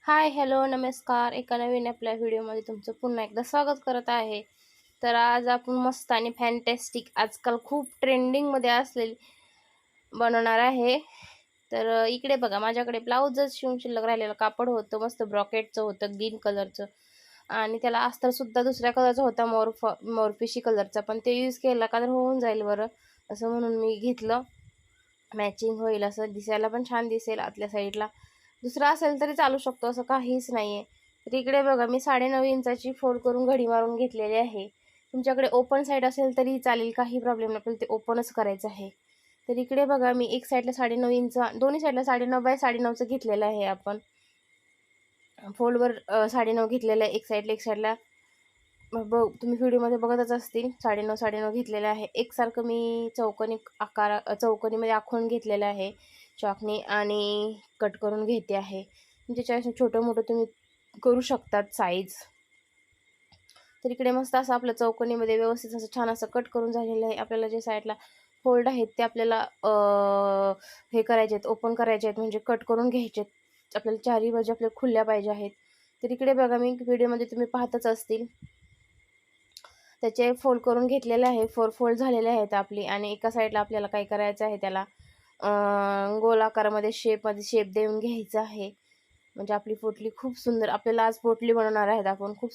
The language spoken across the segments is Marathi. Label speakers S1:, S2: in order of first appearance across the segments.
S1: हाय, हॅलो, नमस्कार. एका नवीन आपल्या व्हिडिओमध्ये तुमचं पुन्हा एकदा स्वागत करत आहे. तर आज आपण मस्त आणि फॅन्टॅस्टिक आजकाल खूप ट्रेंडिंगमध्ये असलेली बनवणार आहे. तर इकडे बघा, माझ्याकडे ब्लाऊजच शिवून शिल्लक राहिलेलं कापड होतं. मस्त ब्रॉकेटचं होतं, ग्रीन कलरचं. आणि त्याला अस्तरसुद्धा दुसऱ्या कलरचा होता, मोरपिशी कलरचा. पण ते यूज केला का तर होऊन जाईल बरं, असं म्हणून मी घेतलं. मॅचिंग होईल, असं दिसायला पण छान दिसेल. आतल्या साईडला दुसरा असेल तरी चालू शकतो, असं काहीच नाही आहे. तर इकडे बघा, मी 9.5 इंचाची फोल्ड करून घडी मारून घेतलेली आहे. तुमच्याकडे ओपन साईड असेल तरी चालेल, काही प्रॉब्लेम नाही. आपल्याला ते ओपनच करायचं आहे. तर इकडे बघा, मी एक साईडला 9.5 इंच, दोन्ही साईडला 9.5 बाय 9.5चं घेतलेलं आहे. आपण फोल्डवर 9.5 घेतलेलं आहे एक साईडला. तुम्ही व्हिडिओमध्ये बघतच असतील, 9.5 घेतलेलं आहे. एकसारखं मी चौकोनीमध्ये आखून घेतलेलं आहे चॉकनी, आणि कट करून घेते आहे. त्याच्यापेक्षा छोटं मोठं तुम्ही करू शकतात साईज. तर इकडे मस्त असं आपलं चौकोनीमध्ये व्यवस्थित असं छान असं कट करून झालेलं आहे. आपल्याला जे साईडला फोल्ड आहेत ते आपल्याला हे करायचे आहेत, ओपन करायचे आहेत, म्हणजे कट करून घ्यायचे आहेत. आपल्याला चारही बाजू आपल्याला खुल्या पाहिजे आहेत. तर इकडे बघा, मी व्हिडिओमध्ये तुम्ही पाहतच असतील, त्याचे फोल्ड करून घेतलेले आहे. 4 फोल्ड झालेले आहेत आपली. आणि एका साईडला आपल्याला काय करायचं आहे, त्याला गोलाकारामध्ये शेप देऊन घ्यायचं आहे. म्हणजे आपली पोटली खूप सुंदर, आपल्याला आज पोटली बनवणार आहेत आपण. खूप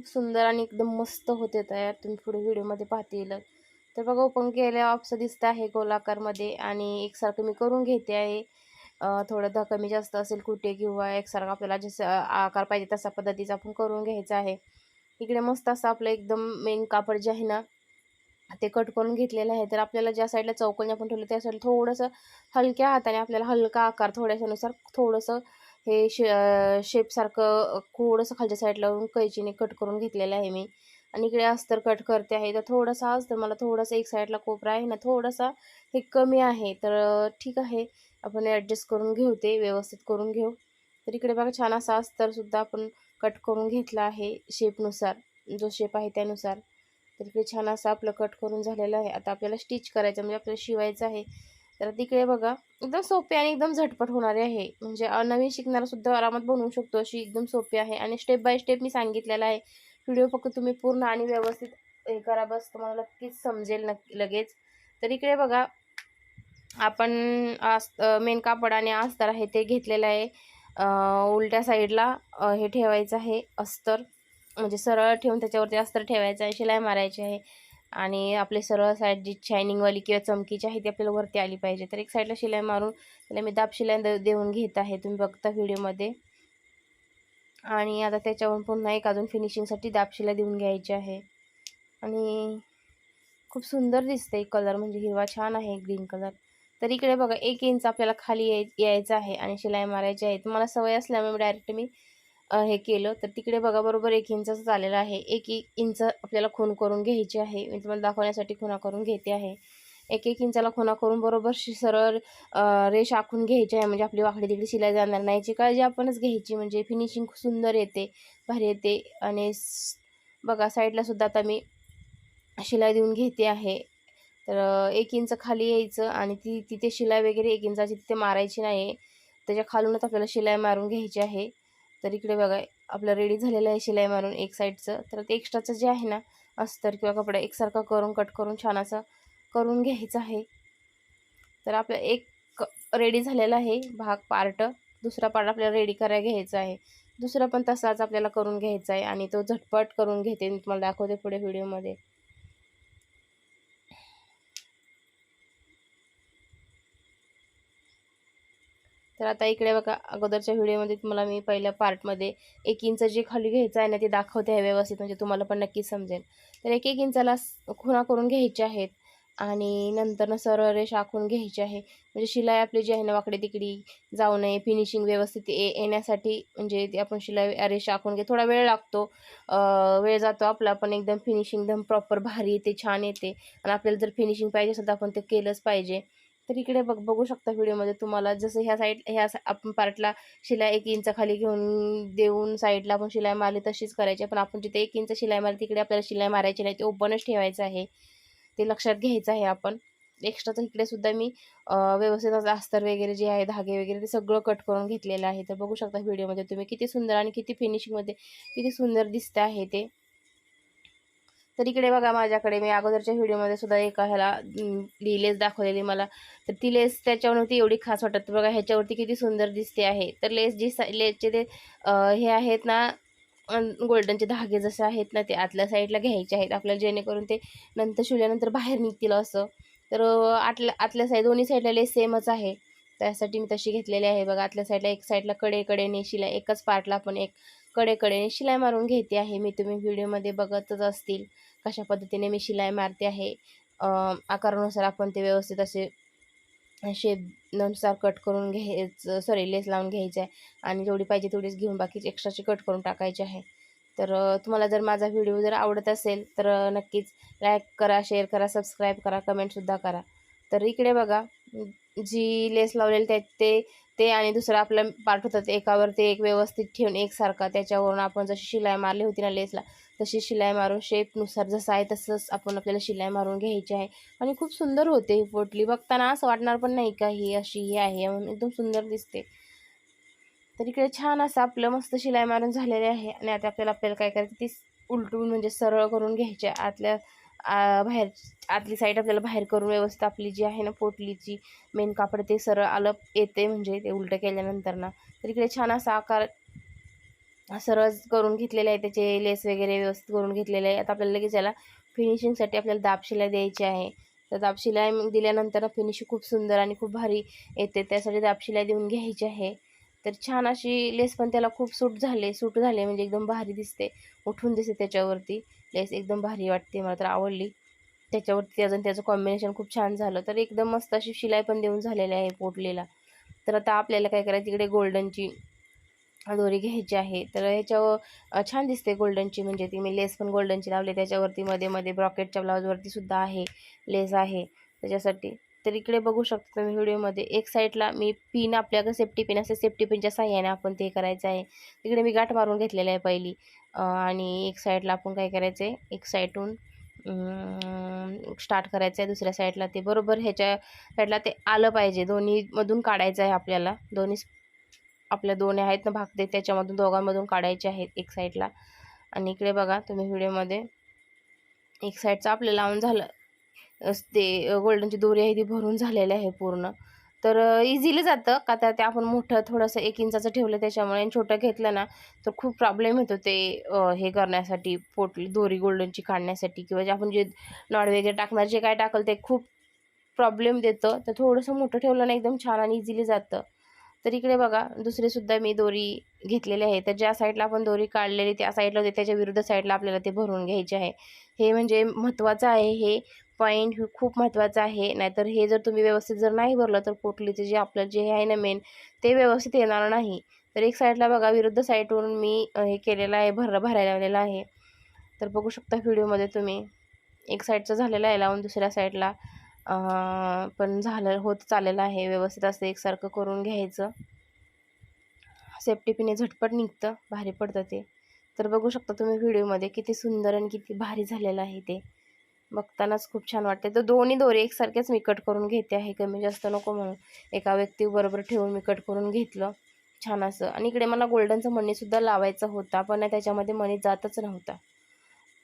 S1: सुंदर आणि एकदम मस्त होते तयार. तुम्ही पुढे व्हिडिओमध्ये पाहतील. तर बघा, ओपन केल्या असं दिसतं आहे गोलाकारमध्ये. आणि एकसारखं मी करून घेते आहे. थोडं कमी जास्त असेल कुठे, किंवा एकसारखं आपल्याला जसं आकार पाहिजे तसा पद्धतीचा आपण करून घ्यायचा आहे. इकडे मस्त असं आपलं एकदम मेन कापड जे आहे ना, ते कट करून घेतलेलं आहे. तर आपल्याला ज्या साईडला चौकोनी आपण ठेवलं त्या साईडला थोडंसं हलक्या हाताने आपल्याला हलका आकार थोड्याशानुसार थोडंसं हे शेपसारखं थोडंसं खालच्या साईडला कैचीने कट करून घेतलेलं आहे मी. आणि इकडे अस्तर कट करते आहे. तर थोडासा अस्तर मला थोडासा एक साईडला कोपरा आहे ना, थोडासा हे कमी आहे. तर ठीक आहे, आपण ॲडजस्ट करून घेऊ, ते व्यवस्थित करून घेऊ. तर इकडे बघा, छान असा अस्तरसुद्धा आपण कट करून घेतला आहे शेपनुसार, जो शेप आहे त्यानुसार. तर इकडे छान असं आपलं कट करून झालेलं आहे. आता आपल्याला स्टिच करायचं, म्हणजे आपल्याला शिवायचं आहे. तर तिकडे बघा, एकदम सोपे आणि एकदम झटपट होणारे आहे. म्हणजे नवीन शिकणारासुद्धा आरामात बनवू शकतो, अशी एकदम सोपी आहे. आणि स्टेप बाय स्टेप मी सांगितलेलं आहे. व्हिडिओ फक्त तुम्ही पूर्ण आणि व्यवस्थित हे करा, बस तुम्हाला नक्कीच समजेल लगेच. तर इकडे बघा, आपण मेन कापड आणि अस्तर आहे ते घेतलेलं आहे. उलट्या साईडला हे ठेवायचं आहे अस्तर, म्हणजे सरळ ठेवून त्याच्यावरती अस्तर ठेवायचं आहे, शिलाई मारायची आहे. आणि आपली सरळ साईड जी शायनिंगवाली किंवा चमकीची आहे ती आपल्याला वरती आली पाहिजे. तर एक साईडला शिलाई मारून त्याला मी दाब शिलाई देऊन घेत आहे, तुम्ही बघता व्हिडिओमध्ये. आणि आता त्याच्यावरून पुन्हा एक अजून फिनिशिंगसाठी दाब शिलाई देऊन घ्यायची आहे. आणि खूप सुंदर दिसते कलर, म्हणजे हिरवा छान आहे, ग्रीन कलर. तर इकडे बघा, 1 इंच आपल्याला खाली यायचं आहे आणि शिलाई मारायची आहे. तुम्हाला सवय असल्यामुळे डायरेक्ट मी हे केलं. तर तिकडे बघा, बरोबर 1 इंचच आलेलं आहे. 1 इंच आपल्याला खूण करून घ्यायची आहे. मी तुम्हाला दाखवण्यासाठी खुणा करून घेते आहे. 1 इंचाला खुणा करून बरोबर सरळ रेष आखून घ्यायची आहे. म्हणजे आपली वाकडी तिकडे शिलाई जाणार नाही, याची काळजी आपणच घ्यायची. म्हणजे फिनिशिंग सुंदर येते, भारी येते. आणि बघा, साईडला सुद्धा आता मी शिलाई देऊन घेते आहे. तर 1 इंच खाली यायचं आणि तिथे शिलाई वगैरे 1 इंचाची तिथे मारायची नाही, त्याच्या खालूनच आपल्याला शिलाई मारून घ्यायची आहे. तर इकडे बघा, आपलं रेडी झालेलं आहे शिलाई मारून एक साईडचं. तर ते एक्स्ट्राचं जे आहे ना, अस्तर किंवा कपडा एकसारखा करून कट करून छान असं करून घ्यायचं आहे. तर आपलं एक रेडी झालेला आहे पार्ट. दुसरा पार्ट आपल्याला रेडी करायला घ्यायचा आहे. दुसरा पण तसाच आपल्याला करून घ्यायचा आहे, आणि तो झटपट करून घेते, मी तुम्हाला दाखवते पुढे व्हिडिओमध्ये. तर आता इकडे बघा, अगोदरच्या व्हिडिओमध्ये तुम्हाला मी पहिल्या पार्टमध्ये 1 इंच जे खाली घ्यायचं आहे ना, ते दाखवते आहे व्यवस्थित, म्हणजे तुम्हाला पण नक्की समजेल. तर 1-1 इंचाला खुणा करून घ्यायच्या आहेत. आणि नंतर सरळ रेष आखून घ्यायची आहे. म्हणजे शिलाई आपली जी आहे ना, वाकडे तिकडी जाऊ नये, फिनिशिंग व्यवस्थित येण्यासाठी. म्हणजे ते आपण शिलाई रेष आखून थोडा वेळ लागतो, वेळ जातो आपला, पण एकदम फिनिशिंग एकदम प्रॉपर भारी येते, छान येते. आणि आपल्याला जर फिनिशिंग पाहिजे असेल तर आपण ते केलंच पाहिजे. तर इकडे बघू शकता व्हिडिओमध्ये तुम्हाला, जसं आपण पार्टला शिलाई 1 इंच खाली देऊन साईडला आपण शिलाई मारली तशीच करायची. पण आपण जिथे 1 इंच शिलाई मारली तिकडे आपल्याला शिलाई मारायची नाही, ते ओपनच ठेवायचं आहे, ते लक्षात घ्यायचं आहे आपण. एक्स्ट्राचं इकडे सुद्धा मी व्यवस्थित असं अस्तर वगैरे जे आहे, धागे वगैरे ते सगळं कट करून घेतलेलं आहे. तर बघू शकता व्हिडिओमध्ये तुम्ही किती सुंदर आणि किती फिनिशिंगमध्ये किती सुंदर दिसतं आहे ते. तर इकडे बघा माझ्याकडे मी अगोदरच्या व्हिडिओमध्ये सुद्धा एका ह्याला लेस दाखवलेली मला. तर ती लेस त्याच्यावरती एवढी खास वाटत बघा, ह्याच्यावरती किती सुंदर दिसते आहे. तर लेस जी लेसचे ते हे आहेत ना, गोल्डनचे धागे जसे आहेत ना, ते आतल्या साईडला घ्यायचे आहेत आपल्याला, जेणेकरून ते नंतर शिवल्यानंतर बाहेर निघतील असं. तर आतल्या साईड दोन्ही साईडला लेस सेमच आहे. त्यासाठी मी तशी घेतलेली आहे बघा. आतल्या साईडला एक साईडला कडेकडेने शिलाई, एकाच पार्टला पण एक कडेकडेने शिलाई मारून घेते आहे मी. तुम्ही व्हिडिओमध्ये बघतच असतील कशा पद्धतीने मी शिलाई मारते आहे. आकारानुसार आपण ते व्यवस्थित असे शेपनुसार कट करून घ्यायचं, सॉरी लेस लावून घ्यायचं आहे आणि जेवढी पाहिजे तेवढीच घेऊन बाकीची एक्स्ट्राची कट करून टाकायची आहे. तर तुम्हाला जर माझा व्हिडिओ जर आवडत असेल तर नक्कीच लाईक करा, शेअर करा, सबस्क्राईब करा, कमेंटसुद्धा करा. तर इकडे बघा जी लेस लावलेली ते ते आणि दुसरा आपला पार्ट होता ते एकावरती एक व्यवस्थित ठेवून एकसारखा त्याच्यावरून आपण जशी शिलाई मारली होती ना लेसला, तशी शिलाई मारून शेपनुसार जसं आहे तसंच आपण आपल्याला शिलाई मारून घ्यायची आहे. आणि खूप सुंदर होते ही पोटली. बघताना असं वाटणार पण नाही का ही अशी ही आहे म्हणून, एकदम सुंदर दिसते. तर इकडे छान असं आपलं मस्त शिलाई मारून झालेले आहे. आणि आता आपल्याला काय करायचं, ती उलटून म्हणजे सरळ करून घ्यायची आतल्या बाहेर, आतली साईड आपल्याला बाहेर करून व्यवस्थित आपली जी आहे ना पोटलीची मेन कापड ते सरळ आलं येते, म्हणजे ते उलटं केल्यानंतर ना. तर इकडे छान असा आकार सरळ करून घेतलेले आहे, त्याचे लेस वगैरे व्यवस्थित करून घेतलेले आहे. आता आपल्याला लगेच याला फिनिशिंगसाठी आपल्याला दाब शिलाई द्यायची आहे. तर दाब शिलाई दिल्यानंतर फिनिशिंग खूप सुंदर आणि खूप भारी येते, त्यासाठी दाब शिलाई देऊन घ्यायची आहे. तर छान अशी लेस पण त्याला खूप सूट झाले म्हणजे एकदम भारी दिसते, उठून दिसते त्याच्यावरती. लेस एकदम भारी वाटते, मला तर आवडली. त्याच्यावरती अजून त्याचं कॉम्बिनेशन खूप छान झालं. तर एकदम मस्त अशी शिलाई पण देऊन झालेली आहे पोटलीला. तर आता आपल्याला काय करायचं, इकडे गोल्डनची दोरी घ्यायची आहे. तर ह्याच्यावर छान दिसते गोल्डनची, म्हणजे ती मी लेस पण गोल्डनची लावली त्याच्यावरती. मध्ये मध्ये ब्रॉकेटच्या ब्लाऊजवरती सुद्धा आहे लेस आहे त्याच्यासाठी. तर इकडे बघू शकता तुम्ही व्हिडिओमध्ये एक साईडला मी पिन, आपल्याकडे सेफ्टी पिन असते, सेफ्टी पिनच्या साह्याने आपण ते करायचं आहे. तिकडे मी गाठ मारून घेतलेली आहे पहिली. आणि एक साईडला आपण काय करायचं आहे, एक साईडहून स्टार्ट करायचं आहे, दुसऱ्या साईडला ते बरोबर ह्याच्या साईडला ते आलं पाहिजे, दोन्हीमधून काढायचं आहे आपल्याला. आपल्या दोन आहेत ना भाग, ते त्याच्यामधून दोघांमधून काढायचे आहेत एक साईडला. आणि इकडे बघा तुम्ही व्हिडिओमध्ये एक साईडचं आपलं लावून झालं, ते गोल्डनची दोरी आहे ती भरून झालेली आहे पूर्ण. तर इझिली जातं का, तर ते आपण मोठं थोडंसं 1 इंचाचं ठेवलं त्याच्यामुळे, आणि छोटं घेतलं ना तर खूप प्रॉब्लेम येतो ते हे करण्यासाठी, पोटली दोरी गोल्डनची काढण्यासाठी, किंवा जे आपण जे नॉड वगैरे टाकणार, जे काय टाकलं ते खूप प्रॉब्लेम देतं. तर थोडंसं मोठं ठेवलं ना एकदम छान आणि इझिली जातं. तर इकडे बघा दुसरीसुद्धा मी दोरी घेतलेली आहे. तर ज्या साईडला आपण दोरी काढलेली त्या साईडला होते, त्याच्या विरुद्ध साईडला आपल्याला ते भरून घ्यायचे आहे. हे म्हणजे महत्त्वाचं आहे, हे पॉईंट खूप महत्त्वाचं आहे. नाहीतर हे जर तुम्ही व्यवस्थित जर नाही भरलं तर पोटलीचं जे आपलं जे आहे ना मेन, ते व्यवस्थित येणार नाही. तर एक साईडला बघा विरुद्ध साईडवरून मी हे केलेलं आहे, भरायला लावलेलं आहे. तर बघू शकता व्हिडिओमध्ये तुम्ही, एक साईडचं झालेलं आहे लावून, दुसऱ्या साईडला पण होत चाललेलं आहे. व्यवस्थित असं एकसारखं करून घ्यायचं. सेफ्टी पिने झटपट निघतं, भारी पडतं ते. तर बघू शकता तुम्ही व्हिडिओमध्ये किती सुंदर आणि किती भारी झालेलं आहे ते. बघतानाच खूप छान वाटते. तर दोन्ही दोरे एकसारखेच मी कट करून घेते आहे, कमी जास्त नको म्हणून. एका व्यक्तीबरोबर ठेवून मी कट करून घेतलं छान असं. आणि इकडे मला गोल्डनचा मणीसुद्धा लावायचा होता, पण त्याच्यामध्ये मणी जातच नव्हता.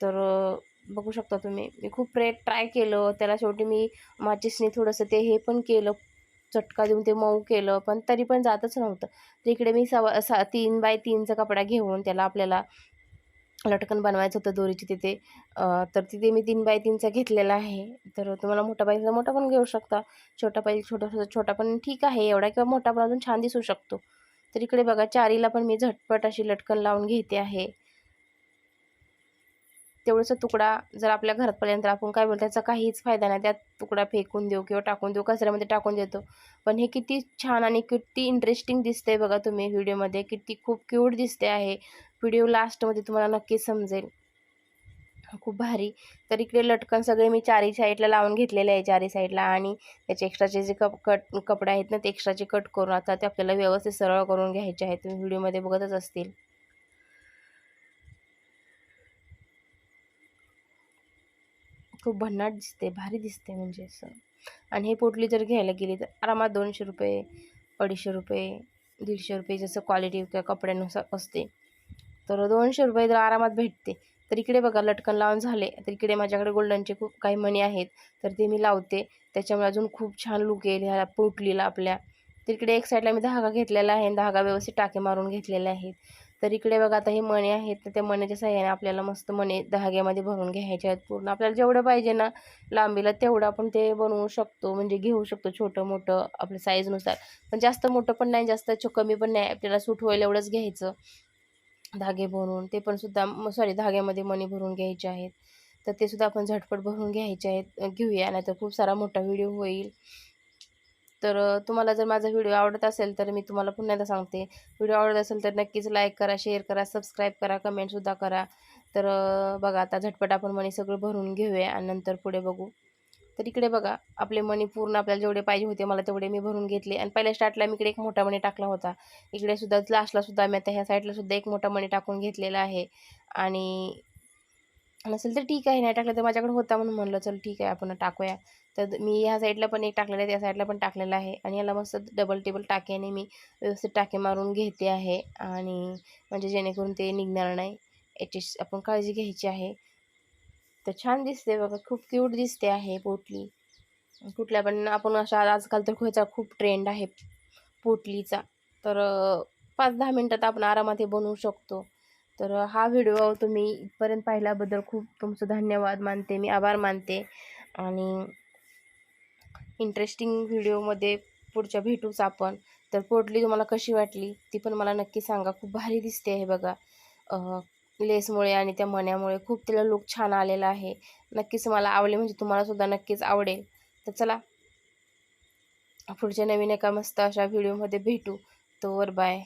S1: तर बघू शकता तुम्ही, मी खूप ट्राय केलं त्याला. शेवटी मी माचीसने थोडंसं ते हे पण केलं, चटका देऊन ते मऊ केलं, पण तरी पण जातच नव्हतं. तर इकडे मी 3 बाय 3चा कपडा घेऊन त्याला आपल्याला लटकन बनवायचं होतं दोरीची तिथे. तर तिथे मी 3 बाय 3चा घेतलेला आहे. तर तुम्हाला मोठा पाहिजे तर मोठा पण घेऊ शकता, छोटा पाहिजे छोटा पण ठीक आहे. एवढा किंवा मोठा पण अजून छान दिसू शकतो. तर इकडे बघा चारीला पण मी झटपट अशी लटकन लावून घेते आहे. तेवढासा तुकडा जर आपल्या घरात पडल्यानंतर तर आपण काय बोलतो, त्याचा काहीच फायदा नाही. त्यात तुकडा फेकून देऊ किंवा टाकून देऊ, कचऱ्यामध्ये टाकून देतो. पण हे किती छान आणि किती इंटरेस्टिंग दिसतंय बघा तुम्ही व्हिडिओमध्ये, किती खूप क्यूट दिसते आहे. व्हिडिओ लास्टमध्ये तुम्हाला नक्कीच समजेल, खूप भारी. तर इकडे लटकन सगळे मी चारी साईडला लावून घेतलेले आहे, चारी साईडला. आणि त्याचे एक्स्ट्राचे जे कपडे आहेत ना, ते एक्स्ट्राचे कट करून आता ते आपल्याला व्यवस्थित सरळ करून घ्यायचे आहेत. तुम्ही व्हिडिओमध्ये बघतच असतील. खूप भन्नाट दिसते, भारी दिसते म्हणजे असं. आणि हे पोटली जर घ्यायला गेली तर आरामात 200 रुपये, 250 रुपये, 150 रुपये जसं क्वालिटी किंवा कपड्यानुसार असते. तर 200 रुपये तर आरामात भेटते. तर इकडे बघा लटकन लावून झाले. तर इकडे माझ्याकडे गोल्डनचे खूप काही मणी आहेत, तर ते मी लावते. त्याच्यामुळे अजून खूप छान लूक येईल ह्या पोटलीला आपल्या. तर इकडे एक साईडला मी धागा घेतलेला आहे आणि धागा व्यवस्थित टाके मारून घेतलेले आहेत. तर इकडे बघा आता हे मणी आहेत, तर त्या मण्याच्या साहाय्याने आपल्याला मस्त मणी धाग्यामध्ये भरून घ्यायचे आहेत पूर्ण. आपल्याला जेवढं पाहिजे ना लांबीला तेवढं आपण ते बनवू शकतो, म्हणजे घेऊ शकतो छोटं मोठं आपल्या साईजनुसार. पण जास्त मोठं पण नाही, जास्त कमी पण नाही, आपल्याला सूट होईल एवढंच घ्यायचं. धागे भरून ते पण सुद्धा धाग्यामध्ये मणी भरून घ्यायचे आहेत. तर ते सुद्धा आपण झटपट भरून घ्यायचे आहेत. घेऊया, नाहीतर खूप सारा मोठा व्हिडिओ होईल. तर तुम्हाला जर माझा व्हिडिओ आवडत असेल तर मी तुम्हाला पुन्हा एकदा सांगते, व्हिडिओ आवडत असेल तर नक्कीच लाईक करा, शेअर करा, सबस्क्राईब करा, कमेंटसुद्धा करा. तर बघा आता झटपट आपण मणी सगळं भरून घेऊया आणि नंतर पुढे बघू. तर इकडे बघा आपले मणी पूर्ण आपल्याला जेवढे पाहिजे होते मला तेवढे मी भरून घेतले आणि पहिल्या स्टार्टला मी इकडे एक मोठा मणी टाकला होता. इकडे सुद्धा लास्टला सुद्धा मी आता ह्या साईडला सुद्धा एक मोठा मणी टाकून घेतलेला आहे. आणि नसेल तर ठीक आहे, नाही टाकलं तर माझ्याकडे होता म्हणून म्हणलं चल ठीक आहे आपण टाकूया. तर मी ह्या साईडला पण एक टाकलेला आहे, त्या साईडला पण टाकलेला आहे आणि याला मस्त डबल टेबल टाक्याने मी व्यवस्थित टाके मारून घेते आहे. आणि म्हणजे जेणेकरून ते निघणार नाही याची आपण काळजी घ्यायची आहे. तर छान दिसते बघा, खूप क्यूट दिसते आहे पोटली. कुठल्या पण आपण अशा आजकाल तर ह्याचा खूप ट्रेंड आहे पोटलीचा. तर 5-10 मिनटात आपण आरामात हे बनवू शकतो. तर हा व्हिडिओ तुम्ही इथपर्यंत पाहिल्याबद्दल खूप तुमचं धन्यवाद मानते, मी आभार मानते. आणि इंटरेस्टिंग व्हिडिओमध्ये पुढच्या भेटूच आपण. तर पोटली तुम्हाला कशी वाटली ती पण मला नक्की सांगा. खूप भारी दिसते आहे बघा, लेसमुळे आणि त्या मण्यामुळे खूप तिला लूक छान आलेला आहे. नक्कीच मला आवडले, म्हणजे तुम्हाला सुद्धा नक्कीच आवडेल. तर चला पुढच्या नवीन एका मस्त अशा व्हिडिओमध्ये भेटू. तोवर बाय.